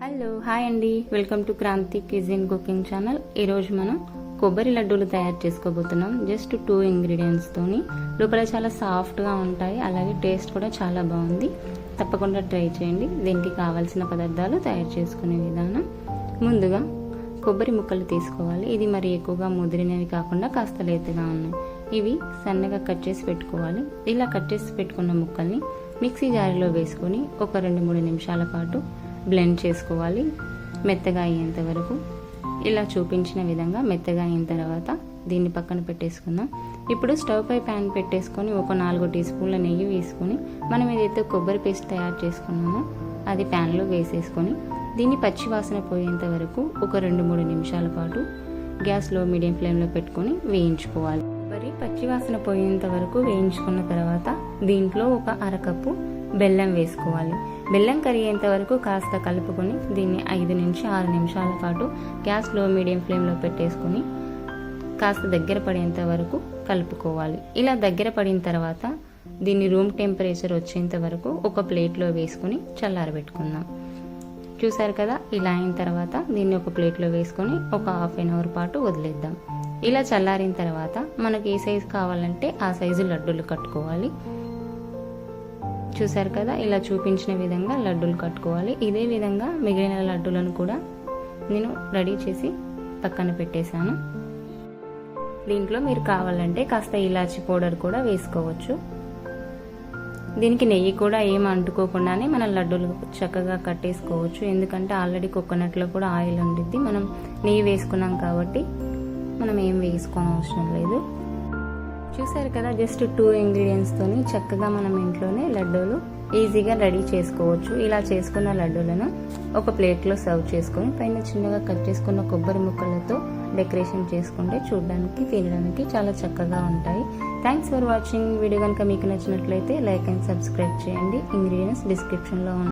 Hello hi అండి, welcome to Kranthi cuisine cooking channel. ఈరోజు మనం కొబ్బరి లడ్డూలు తయారు చేసుకోబోతున్నాం. జస్ట్ 2 ఇంగ్రీడియంట్స్ తోని. లోపల చాలా సాఫ్ట్గా ఉంటాయి, అలాగే టేస్ట్ కూడా చాలా బాగుంది. తప్పకుండా ట్రై చేయండి. దీనికి కావాల్సిన పదార్థాలు తయారు చేసుకునే విధానం. ముందుగా కొబ్బరి ముక్కలు తీసుకోవాలి. ఇది మరి ఎక్కువగా ముదిరినవి కాకుండా కాస్త లేతగా ఉన్నాయి. ఇవి సన్నగా కట్ చేసి పెట్టుకోవాలి. ఇలా కట్ చేసి పెట్టుకున్న ముక్కల్ని మిక్సీ జారీలో వేసుకొని ఒక 2-3 నిమిషాల పాటు బ్లెండ్ చేసుకోవాలి, మెత్తగా అయ్యేంత వరకు. ఇలా చూపించిన విధంగా మెత్తగా అయిన తర్వాత దీన్ని పక్కన పెట్టేసుకుందాం. ఇప్పుడు స్టవ్ పై ప్యాన్ పెట్టేసుకొని ఒక 4 టీ స్పూన్ల నెయ్యి వేసుకొని మనం ఏదైతే కొబ్బరి పేస్ట్ తయారు చేసుకున్నామో అది ప్యాన్లో వేసేసుకొని దీన్ని పచ్చి వాసన పోయేంత వరకు ఒక 2-3 నిమిషాల పాటు గ్యాస్లో మీడియం ఫ్లేమ్లో పెట్టుకొని వేయించుకోవాలి. కొబ్బరి పచ్చి వాసన పోయేంత వరకు వేయించుకున్న తర్వాత దీంట్లో ఒక అరకప్పు బెల్లం వేసుకోవాలి. బెల్లం కరిగేంత వరకు కాస్త కలుపుకొని దీన్ని 5-6 నిమిషాల పాటు గ్యాస్లో మీడియం ఫ్లేమ్లో పెట్టేసుకొని కాస్త దగ్గర పడేంత వరకు కలుపుకోవాలి. ఇలా దగ్గర పడిన తర్వాత దీన్ని రూమ్ టెంపరేచర్ వచ్చేంత వరకు ఒక ప్లేట్లో వేసుకొని చల్లారబెట్టుకుందాం. చూసారు కదా, ఇలా అయిన తర్వాత దీన్ని ఒక ప్లేట్లో వేసుకొని ఒక ½ అవర్ పాటు వదిలేద్దాం. ఇలా చల్లారిన తర్వాత మనకి ఏ సైజు కావాలంటే ఆ సైజు లడ్డూలు కట్టుకోవాలి. చూసారు కదా, ఇలా చూపించిన విధంగా లడ్డూలు కట్టుకోవాలి. ఇదే విధంగా మిగిలిన లడ్డూలను కూడా నేను రెడీ చేసి పక్కన పెట్టేశాను. దీంట్లో మీరు కావాలంటే కాస్త ఇలాచి పౌడర్ కూడా వేసుకోవచ్చు. దీనికి నెయ్యి కూడా ఏం అంటుకోకుండానే మన లడ్డూలు చక్కగా కట్టేసుకోవచ్చు. ఎందుకంటే ఆల్రెడీ కోకోనట్లో కూడా ఆయిల్ ఉండిద్ది. మనం నెయ్యి వేసుకున్నాం కాబట్టి మనం ఏం వేసుకోని అవసరం లేదు. చూసారు కదా, జస్ట్ 2 ఇంగ్రీడియంట్స్ తోని చక్కగా మనం ఇంట్లోనే లడ్డూలు ఈజీగా రెడీ చేసుకోవచ్చు. ఇలా చేసుకున్న లడ్డూలను ఒక ప్లేట్లో సర్వ్ చేసుకొని పైన చిన్నగా కట్ చేసుకున్న కొబ్బరి ముక్కలతో డెకరేషన్ చేసుకుంటే చూడడానికి తినడానికి చాలా చక్కగా ఉంటాయి. Thanks for watching. వీడియో కనుక మీకు నచ్చినట్లయితే లైక్ అండ్ సబ్స్క్రైబ్ చేయండి. ఇంగ్రీడియంట్స్ డిస్క్రిప్షన్లో ఉన్నాయి.